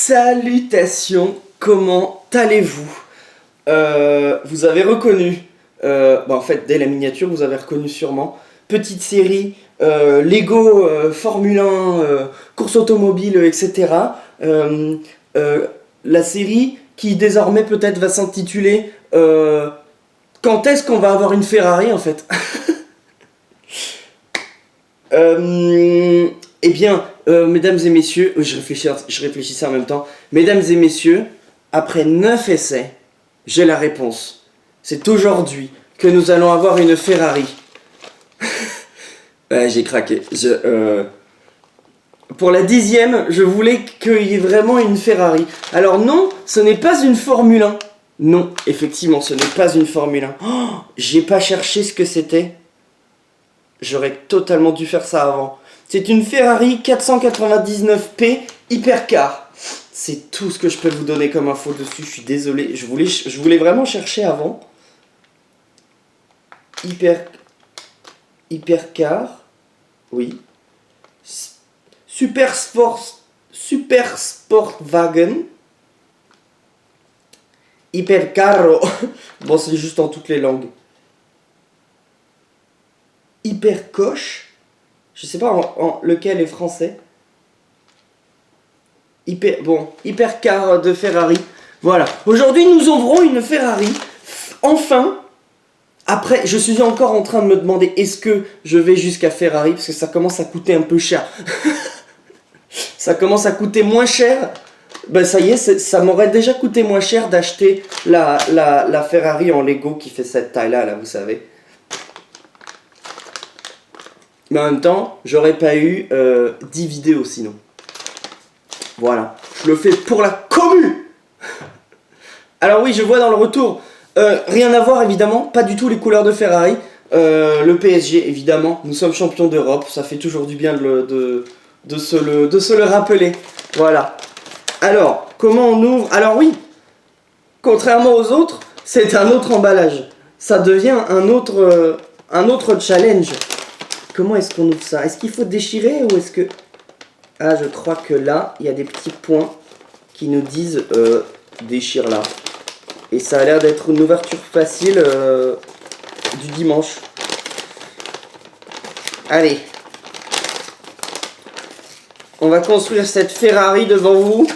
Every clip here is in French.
Salutations, comment allez-vous? Vous avez reconnu, en fait dès la miniature vous avez reconnu sûrement, petite série, Lego, Formule 1, course automobile, etc. La série qui désormais peut-être va s'intituler Quand est-ce qu'on va avoir une Ferrari en fait? Mesdames et messieurs, je réfléchissais en même temps. Mesdames et messieurs, après 9 essais, j'ai la réponse. C'est aujourd'hui que nous allons avoir une Ferrari. Ouais, j'ai craqué. Pour la 10e, je voulais qu'il y ait vraiment une Ferrari. Alors non, ce n'est pas une Formule 1. Non, effectivement, ce n'est pas une Formule 1. Oh, j'ai pas cherché ce que c'était. J'aurais totalement dû faire ça avant. C'est une Ferrari 499P Hypercar. C'est tout ce que je peux vous donner comme info dessus. Je suis désolé. Je voulais vraiment chercher avant. Hypercar. Oui. Super Sportwagen. Hypercarro. Bon, c'est juste en toutes les langues. Hypercoche. Je sais pas en lequel est français. Hypercar de Ferrari. Voilà. Aujourd'hui, nous ouvrons une Ferrari. Enfin. Après, je suis encore en train de me demander est-ce que je vais jusqu'à Ferrari parce que ça commence à coûter un peu cher. Ça commence à coûter moins cher. Ben ça y est, ça m'aurait déjà coûté moins cher d'acheter la Ferrari en Lego qui fait cette taille-là, là, vous savez. Mais en même temps, j'aurais pas eu 10 vidéos sinon. Voilà, je le fais pour la commu. Alors oui, je vois dans le retour, rien à voir évidemment, pas du tout les couleurs de Ferrari. Le PSG évidemment, nous sommes champions d'Europe, ça fait toujours du bien de se le rappeler. Voilà. Alors, comment on ouvre? Alors oui, contrairement aux autres, c'est un autre emballage. Ça devient un autre challenge. Comment est-ce qu'on ouvre ça? Est-ce qu'il faut déchirer ou est-ce que... Ah, je crois que là, il y a des petits points qui nous disent déchire là. Et ça a l'air d'être une ouverture facile du dimanche. Allez. On va construire cette Ferrari devant vous.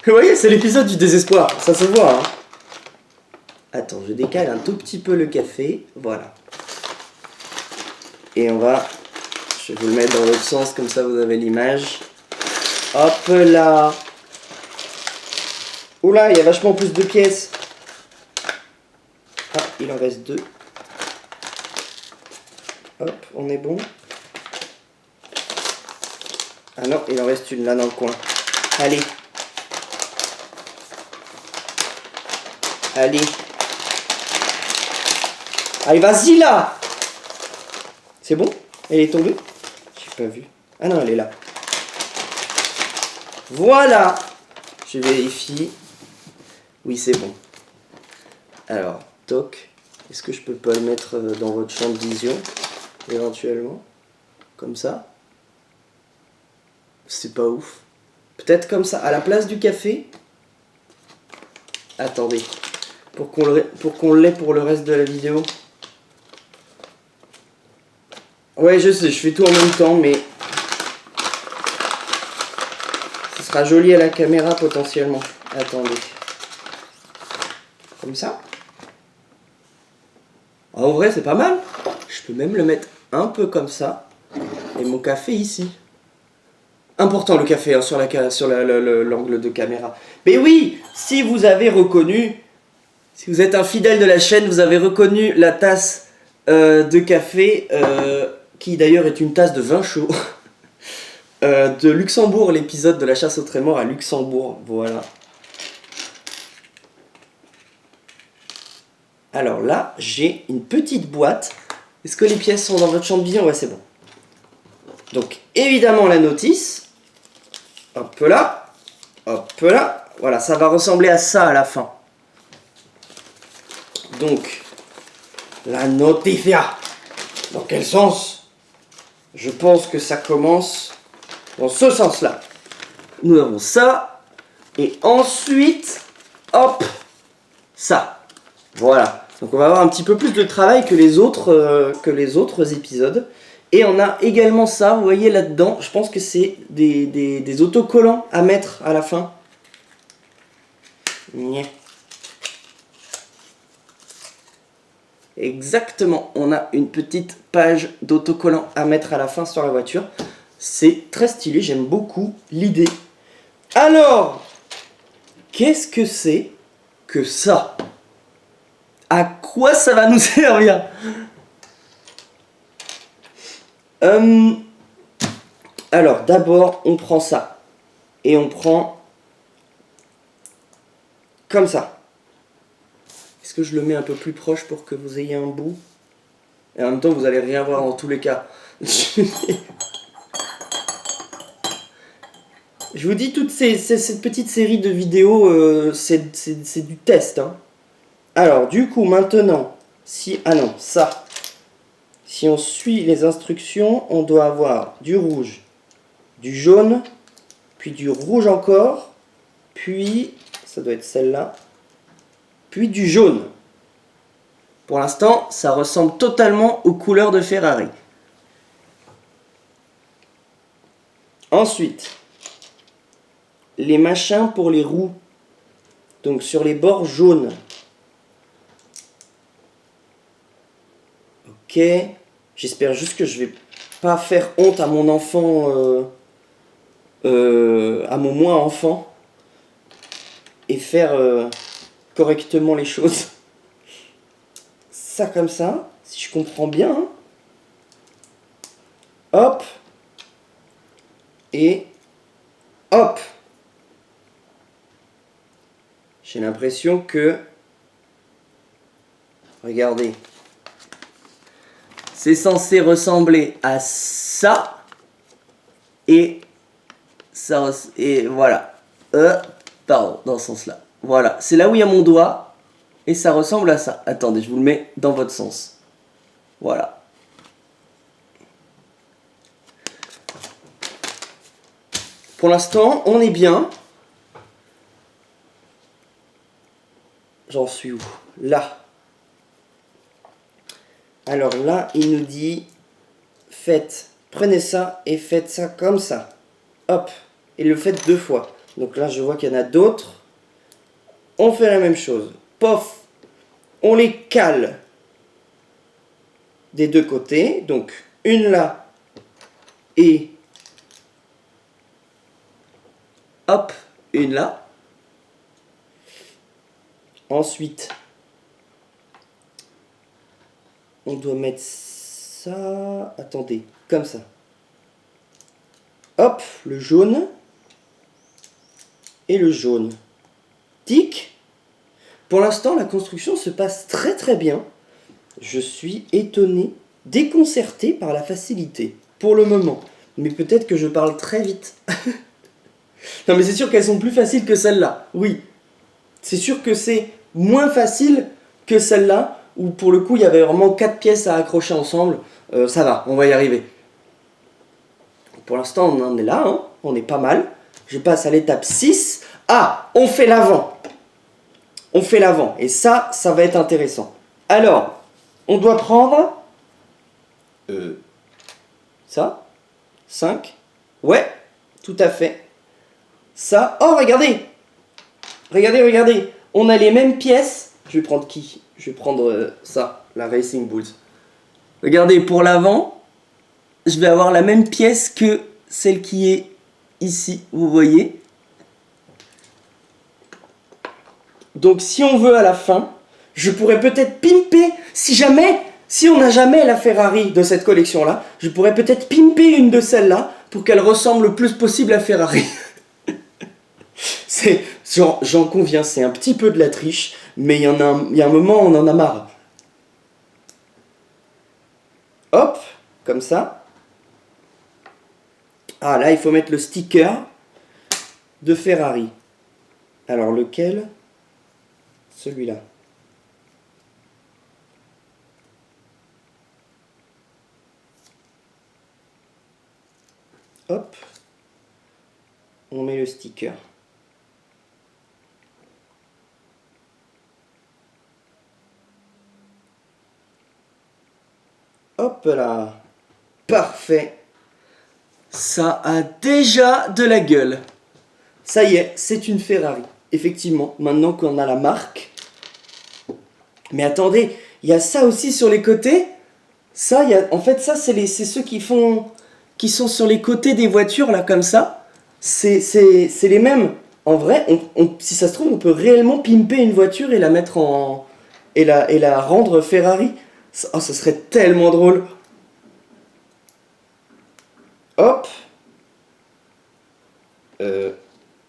Vous voyez, c'est l'épisode du désespoir. Ça se voit, hein. Attends, je décale un tout petit peu le café. Voilà. Et je vais vous le mettre dans l'autre sens, comme ça vous avez l'image. Hop là. Oula, il y a vachement plus de pièces. Ah, il en reste 2. Hop, on est bon. Ah non, il en reste une là dans le coin. Allez. Allez. Allez, vas-y là. C'est bon? Elle est tombée? J'ai pas vu. Ah non, elle est là. Voilà. Je vérifie. Oui, c'est bon. Alors, toc. Est-ce que je peux pas le mettre dans votre champ de vision? Éventuellement. Comme ça. C'est pas ouf. Peut-être comme ça, à la place du café. Attendez. Pour qu'on l'ait pour le reste de la vidéo. Ouais, je sais, je fais tout en même temps, mais ce sera joli à la caméra potentiellement. Attendez. Comme ça. En vrai, c'est pas mal. Je peux même le mettre un peu comme ça. Et mon café ici. Important le café hein, sur l'angle de caméra. Mais oui, si vous avez reconnu, si vous êtes un fidèle de la chaîne, vous avez reconnu la tasse de café, qui d'ailleurs est une tasse de vin chaud, de Luxembourg, l'épisode de la chasse au trémor à Luxembourg. Voilà. Alors là, j'ai une petite boîte. Est-ce que les pièces sont dans votre champ de vision? Ouais, c'est bon. Donc, évidemment, la notice. Hop là. Hop là. Voilà, ça va ressembler à ça à la fin. Donc, la noticia. Dans quel sens? Je pense que ça commence dans ce sens-là. nous avons ça. Et ensuite, hop, ça. Voilà. Donc on va avoir un petit peu plus de travail que les autres épisodes. Et on a également ça, vous voyez là-dedans, je pense que c'est des autocollants à mettre à la fin. Nya. Exactement, on a une petite page d'autocollants à mettre à la fin sur la voiture. C'est très stylé, j'aime beaucoup l'idée. Alors, qu'est-ce que c'est que ça? À quoi ça va nous servir? Alors, d'abord, on prend ça. Et on prend comme ça. Est-ce que je le mets un peu plus proche pour que vous ayez un bout? Et en même temps, vous allez rien voir dans tous les cas. Je vous dis, cette petite série de vidéos, c'est du test. Hein. Alors, du coup, maintenant, si... Ah non, ça. Si on suit les instructions, on doit avoir du rouge, du jaune, puis du rouge encore, puis... Ça doit être celle-là. Puis du jaune. Pour l'instant, ça ressemble totalement aux couleurs de Ferrari. Ensuite, les machins pour les roues. Donc sur les bords jaunes. Ok. J'espère juste que je vais pas faire honte à mon enfant, à mon moi enfant, et faire correctement les choses. Ça comme ça, si je comprends bien. Hein. Hop. Et hop. J'ai l'impression que... Regardez. C'est censé ressembler à ça. Et ça... Et voilà. Pardon, dans ce sens-là. Voilà. C'est là où il y a mon doigt. Et ça ressemble à ça. Attendez, je vous le mets dans votre sens. Voilà. Pour l'instant, on est bien. J'en suis où? Là. Alors là, il nous dit, prenez ça et faites ça comme ça. Hop. Et le faites 2 fois. Donc là, je vois qu'il y en a d'autres. On fait la même chose. Pof. On les cale des 2 côtés. Donc une là et hop, une là. Ensuite, on doit mettre ça... Attendez, comme ça. Hop, le jaune. Et le jaune. Tic. Pour l'instant, la construction se passe très très bien. Je suis étonné, déconcerté par la facilité. Pour le moment. Mais peut-être que je parle très vite. Non mais c'est sûr qu'elles sont plus faciles que celles-là. Oui. C'est sûr que c'est moins facile que celle-là, où pour le coup il y avait vraiment 4 pièces à accrocher ensemble. Ça va, on va y arriver. Pour l'instant on en est là, hein. On est pas mal. Je passe à l'étape 6. Ah, on fait l'avant. On fait l'avant. Et ça va être intéressant. Alors, on doit prendre... ça 5. Ouais, tout à fait. Ça... Oh, regardez. Regardez. On a les mêmes pièces. Je vais prendre qui? Je vais prendre ça, la Racing Bulls. Regardez, pour l'avant, je vais avoir la même pièce que celle qui est ici, vous voyez. Donc si on veut à la fin, je pourrais peut-être pimper, si on n'a jamais la Ferrari de cette collection-là, je pourrais peut-être pimper une de celles-là pour qu'elle ressemble le plus possible à Ferrari. J'en conviens, c'est un petit peu de la triche, mais il y a un moment on en a marre. Hop, comme ça. Ah là, il faut mettre le sticker de Ferrari. Alors lequel? Celui-là. Hop. on met le sticker. Hop là. Parfait. Ça a déjà de la gueule. Ça y est, c'est une Ferrari. Effectivement, maintenant qu'on a la marque. Mais attendez, il y a ça aussi sur les côtés. Ça, en fait, ça, c'est ceux qui sont sur les côtés des voitures, là, comme ça. C'est les mêmes. En vrai, si ça se trouve, on peut réellement pimper une voiture et la mettre et la rendre Ferrari. Oh, ce serait tellement drôle. Hop.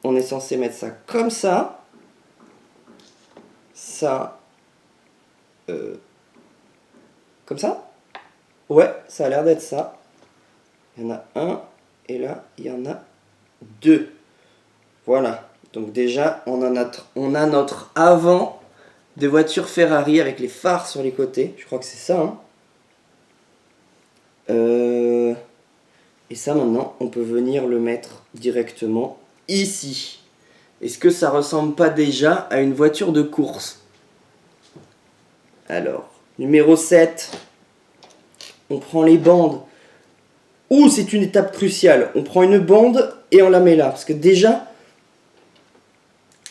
On est censé mettre ça comme ça. Ça. Comme ça. Ouais, ça a l'air d'être ça. Il y en a un. Et là, il y en a deux. Voilà. Donc déjà, on a notre avant de voiture Ferrari avec les phares sur les côtés. Je crois que c'est ça. Hein. Et ça, maintenant, on peut venir le mettre directement ici. Est-ce que ça ressemble pas déjà à une voiture de course? Alors, numéro 7. On prend les bandes. Ouh, c'est une étape cruciale. On prend une bande et on la met là. Parce que déjà...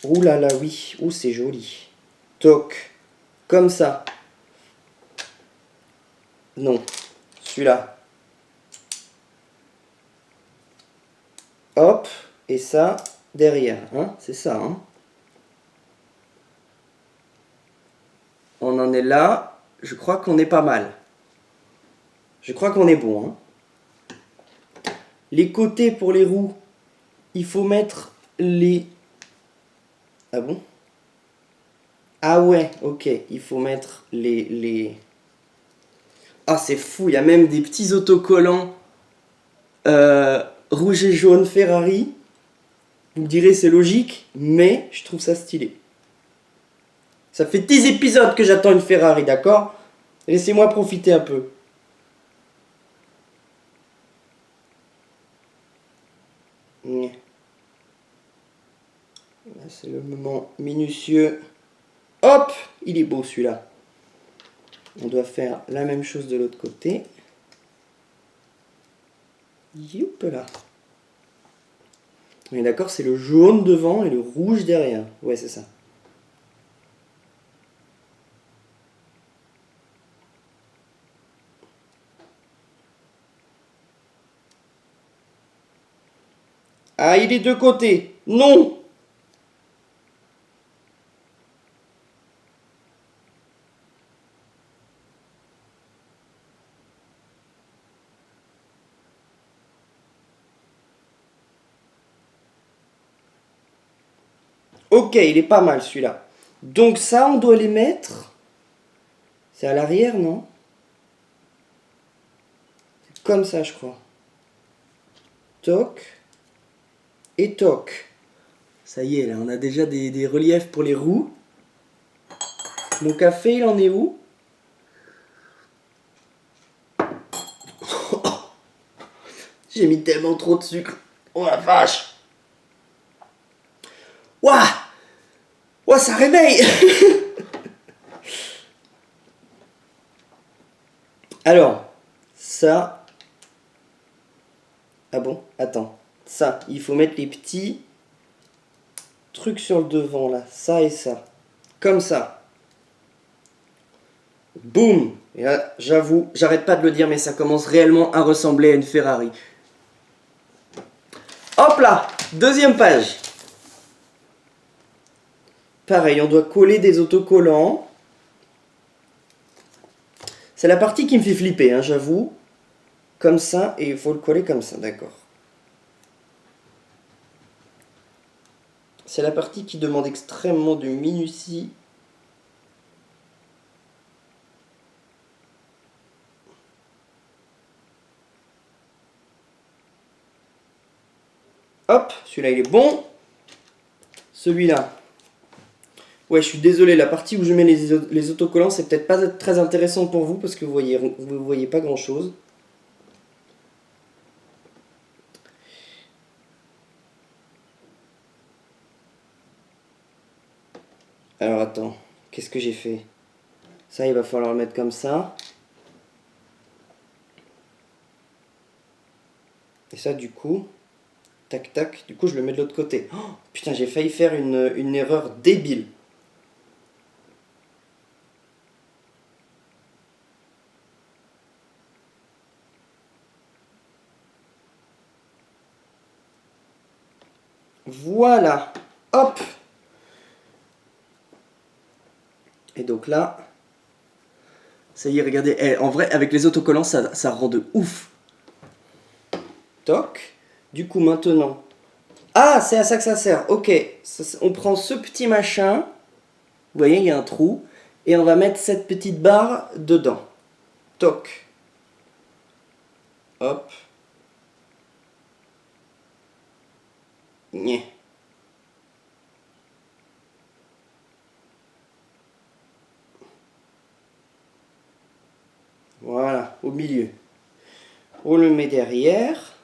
Ouh là là, oui. Ouh, c'est joli. Toc. Comme ça. Non. Celui-là. Hop. Et ça, derrière. Hein, c'est ça. Hein. On en est là. Je crois qu'on est pas mal. Je crois qu'on est bon. Hein. Les côtés pour les roues, il faut mettre les... Ah bon? Ah ouais, ok. Il faut mettre les... Ah, c'est fou. Il y a même des petits autocollants rouge et jaune Ferrari. Vous me direz c'est logique, mais je trouve ça stylé. Ça fait 10 épisodes que j'attends une Ferrari, d'accord? Laissez-moi profiter un peu. Là, c'est le moment minutieux. Hop, il est beau celui-là. On doit faire la même chose de l'autre côté. Youp là. On est d'accord, c'est le jaune devant et le rouge derrière. Ouais, c'est ça. Ah, il est de côté. Non! Ok, il est pas mal celui-là. Donc ça, on doit les mettre... C'est à l'arrière, non? C'est comme ça, je crois. Toc. Et toc. Ça y est, là, on a déjà des reliefs pour les roues. Mon café, il en est où? J'ai mis tellement trop de sucre. Oh la vache! Ouah! Ouah, ça réveille! Alors, ça... Ah bon? Attends. Ça, il faut mettre les petits trucs sur le devant, là. Ça et ça. Comme ça. Boum! Et là, j'avoue, j'arrête pas de le dire, mais ça commence réellement à ressembler à une Ferrari. Hop là! Deuxième page. Pareil, on doit coller des autocollants. C'est la partie qui me fait flipper, hein, j'avoue. Comme ça, et il faut le coller comme ça, d'accord. C'est la partie qui demande extrêmement de minutie. Hop, celui-là il est bon. Celui-là. Ouais, je suis désolé, la partie où je mets les autocollants, c'est peut-être pas très intéressant pour vous parce que vous voyez pas grand-chose. Alors attends, qu'est-ce que j'ai fait? Ça, il va falloir le mettre comme ça. Et ça, du coup, tac tac, du coup je le mets de l'autre côté. Oh, putain, j'ai failli faire une erreur débile. Voilà, hop. Et donc là, ça y est, regardez, en vrai, avec les autocollants, ça rend de ouf. Toc. Du coup, maintenant... Ah, c'est à ça que ça sert. Ok, on prend ce petit machin. Vous voyez, il y a un trou. Et on va mettre cette petite barre dedans. Toc. Hop. Nyeh. Voilà, au milieu. On le met derrière.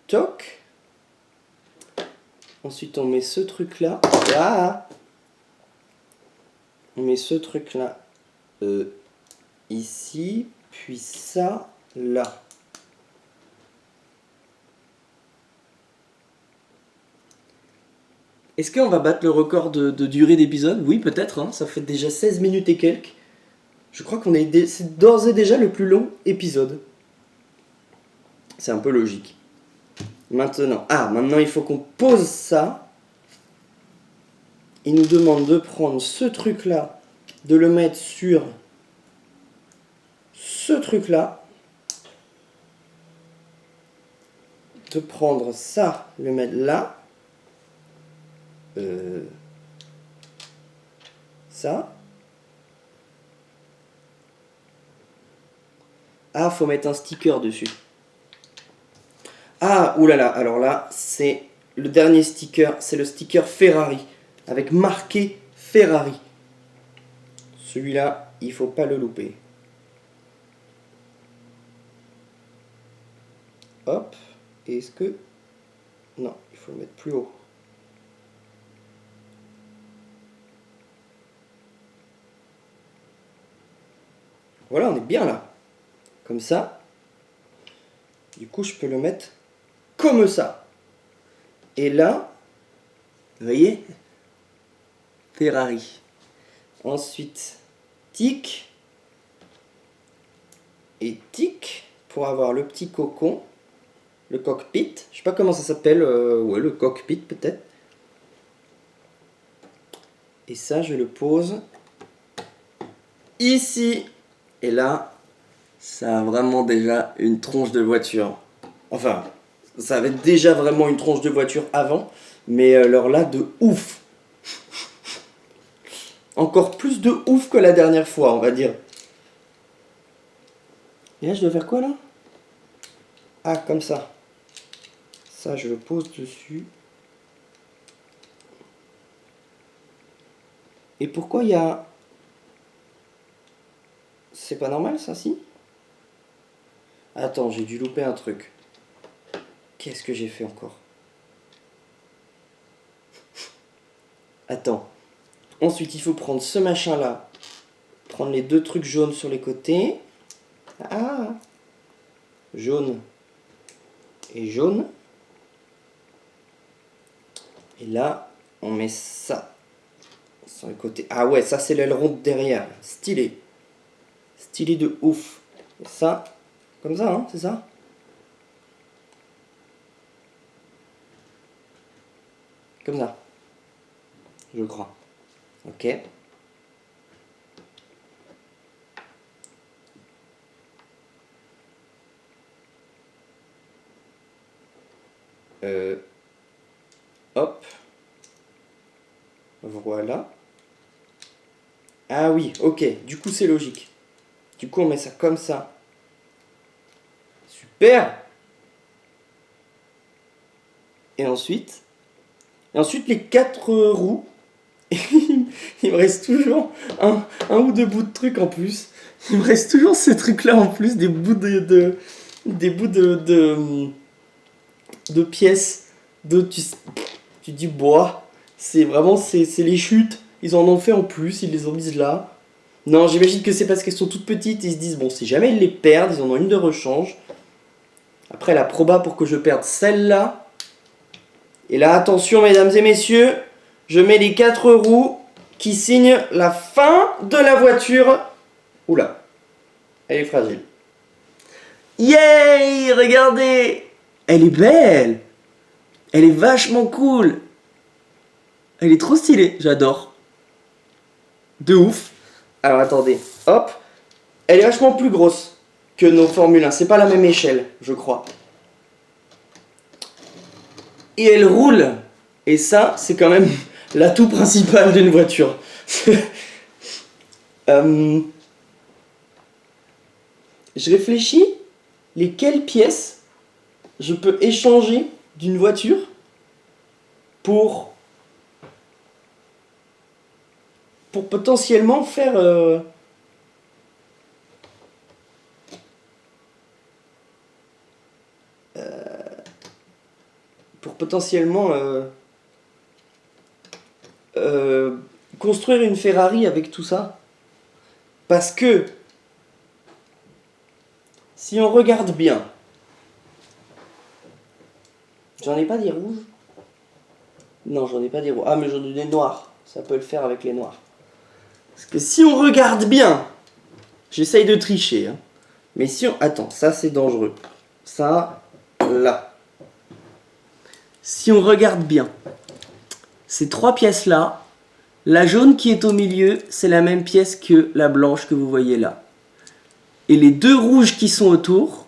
Toc. Ensuite, on met ce truc-là. Ah. On met ce truc-là ici. Puis ça, là. Est-ce qu'on va battre le record de durée d'épisode? Oui, peut-être. Hein. Ça fait déjà 16 minutes et quelques. Je crois qu'on est... C'est d'ores et déjà le plus long épisode. C'est un peu logique. Maintenant il faut qu'on pose ça. Il nous demande de prendre ce truc-là, de le mettre sur ce truc-là. De prendre ça, le mettre là. Ça. Ah, faut mettre un sticker dessus. Ah, oulala, alors là, c'est le dernier sticker, c'est le sticker Ferrari, avec marqué Ferrari. Celui-là, il faut pas le louper. Hop, est-ce que... Non, il faut le mettre plus haut. Voilà, on est bien là. Comme ça. Du coup, je peux le mettre comme ça. Et là, vous voyez, Ferrari. Ensuite, tic. Et tic, pour avoir le petit cocon. Le cockpit. Je sais pas comment ça s'appelle. Ouais, le cockpit peut-être. Et ça, je le pose ici. Et là, ça a vraiment déjà une tronche de voiture. Enfin, ça avait déjà vraiment une tronche de voiture avant. Mais alors là, de ouf. Encore plus de ouf que la dernière fois, on va dire. Et là, je dois faire quoi, là? Ah, comme ça. Ça, je le pose dessus. Et pourquoi il y a... C'est pas normal, ça, si? Attends, j'ai dû louper un truc. Qu'est-ce que j'ai fait encore? Attends. Ensuite, il faut prendre ce machin-là. Prendre les deux trucs jaunes sur les côtés. Ah! Jaune. Et jaune. Et là, on met ça. Sur les côtés. Ah ouais, ça c'est l'aileron de derrière. Stylé. Stylé de ouf. Et ça, comme ça, hein, c'est ça? Comme ça. Je crois. Ok. Hop. Voilà. Ah oui, ok. Du coup, c'est logique. Du coup, on met ça comme ça. Super! Et ensuite les 4 roues. Il me reste toujours un ou deux bouts de trucs en plus. Il me reste toujours ces trucs-là en plus, des bouts de pièces. Tu dis bois. C'est vraiment, c'est les chutes. Ils en ont fait en plus, ils les ont mises là. Non, j'imagine que c'est parce qu'elles sont toutes petites. Ils se disent, bon, si jamais ils les perdent, ils en ont une de rechange. Après, la proba pour que je perde celle-là. Et là, attention, mesdames et messieurs, je mets les 4 roues qui signent la fin de la voiture. Oula, elle est fragile. Yay, regardez! Elle est belle! Elle est vachement cool! Elle est trop stylée, j'adore. De ouf. Alors attendez, hop. Elle est vachement plus grosse que nos Formule 1. C'est pas la même échelle, je crois. Et elle roule. Et ça, c'est quand même l'atout principal d'une voiture. Je réfléchis lesquelles pièces je peux échanger d'une voiture pour potentiellement faire pour potentiellement construire une Ferrari avec tout ça. Parce que si on regarde bien, j'en ai pas des rouges. Non, j'en ai pas des rouges. Ah, mais j'en ai des noirs. Ça peut le faire avec les noirs. Parce que si on regarde bien, j'essaye de tricher, hein. Mais si on... Attends, ça c'est dangereux. Ça, là. Si on regarde bien, ces 3 pièces-là, la jaune qui est au milieu, c'est la même pièce que la blanche que vous voyez là. Et les 2 rouges qui sont autour,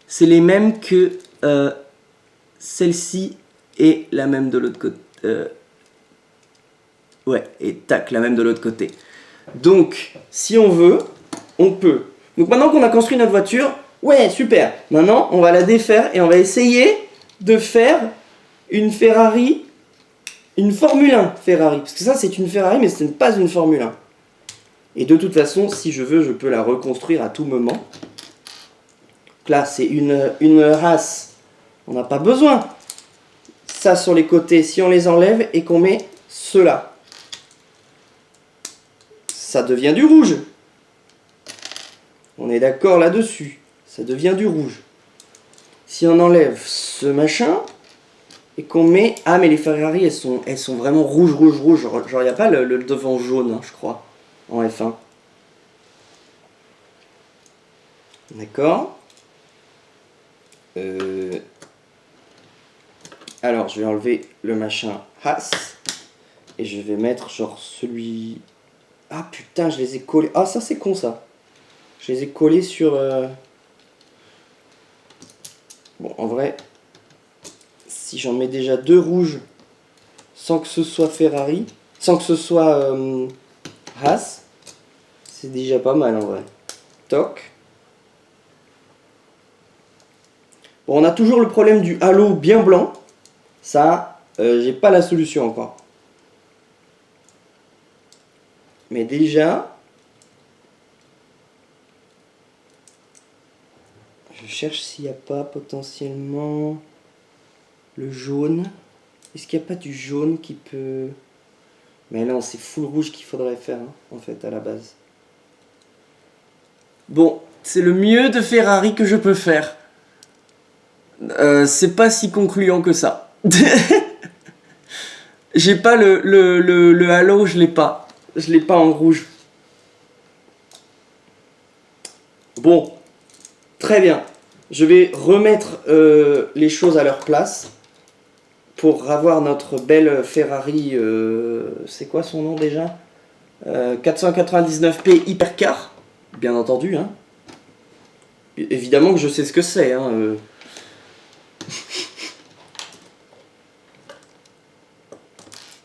c'est les mêmes que celle-ci et la même de l'autre côté. Ouais, et tac, la même de l'autre côté. Donc, si on veut, on peut. Donc maintenant qu'on a construit notre voiture, ouais, super. Maintenant, on va la défaire et on va essayer de faire une Ferrari, une Formule 1 Ferrari. Parce que ça, c'est une Ferrari, mais ce n'est pas une Formule 1. Et de toute façon, si je veux, je peux la reconstruire à tout moment. Donc là, c'est une race. On n'a pas besoin. Ça sur les côtés, si on les enlève et qu'on met cela, ça devient du rouge. On est d'accord là-dessus. Ça devient du rouge. Si on enlève ce machin et qu'on met... Ah, mais les Ferrari, elles sont vraiment rouges, rouges, rouges. Genre, il n'y a pas le devant jaune, hein, je crois, en F1. D'accord. Alors, je vais enlever le machin Haas. Et je vais mettre genre celui... Ah putain, je les ai collés. Ah, ça c'est con ça. Je les ai collés sur... Bon, en vrai, si j'en mets déjà 2 rouges, sans que ce soit Ferrari, sans que ce soit Haas, c'est déjà pas mal en vrai. Toc. Bon, on a toujours le problème du halo bien blanc. Ça, j'ai pas la solution encore. Mais déjà, je cherche s'il n'y a pas potentiellement le jaune. Est-ce qu'il n'y a pas du jaune qui peut... Mais non, c'est full rouge qu'il faudrait faire, hein, en fait, à la base. Bon, c'est le mieux de Ferrari que je peux faire. C'est pas si concluant que ça. J'ai pas le halo, je l'ai pas. Je l'ai pas en rouge. Bon, très bien. Je vais remettre les choses à leur place pour avoir notre belle Ferrari. C'est quoi son nom déjà 499p Hypercar, bien entendu. Hein. Évidemment que je sais ce que c'est. Hein,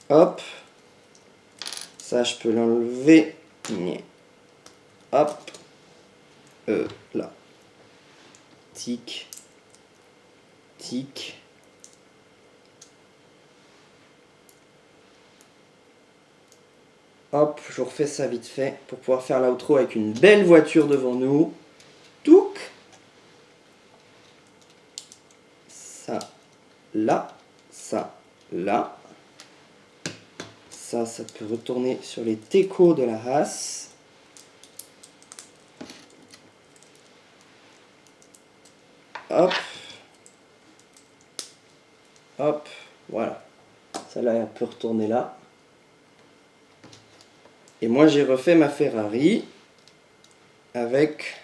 Hop. Ça, je peux l'enlever. Hop. Là. Tic. Tic. Hop, je refais ça vite fait pour pouvoir faire l'outro avec une belle voiture devant nous. Touc. Ça, là. Ça, là. ça peut retourner sur les técos de la Haas. Hop. Hop, voilà. Celle-là, elle peut retourner là. Et moi, j'ai refait ma Ferrari avec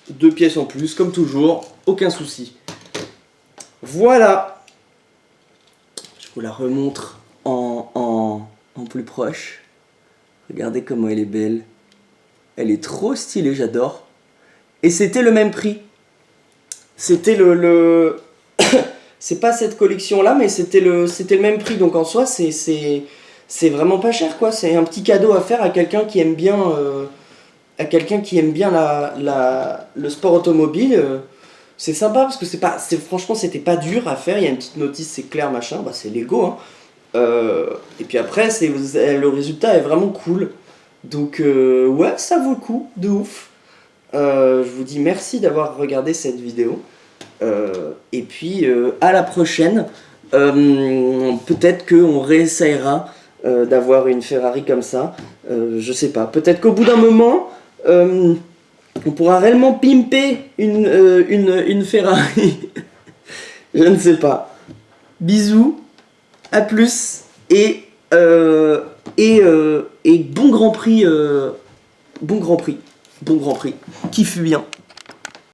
2 pièces en plus, comme toujours, aucun souci. Voilà. Je vous la remontre en plus proche. Regardez comment elle est belle. Elle est trop stylée, j'adore. Et c'était le même prix. C'était le... C'est pas cette collection-là, mais c'était le même prix. Donc en soi, c'est vraiment pas cher, quoi. C'est un petit cadeau à faire à quelqu'un qui aime bien... le sport automobile. C'est sympa parce que franchement, c'était pas dur à faire. Il y a une petite notice, c'est clair, machin. Bah, c'est Lego, hein. Et puis après, le résultat est vraiment cool. Donc, ouais, ça vaut le coup, de ouf. Je vous dis merci d'avoir regardé cette vidéo. Et puis, à la prochaine. Peut-être qu'on réessayera d'avoir une Ferrari comme ça. Je sais pas. Peut-être qu'au bout d'un moment, on pourra réellement pimper une Ferrari. Je ne sais pas. Bisous. À plus. Et bon Grand Prix. Bon Grand Prix. Qui fut bien.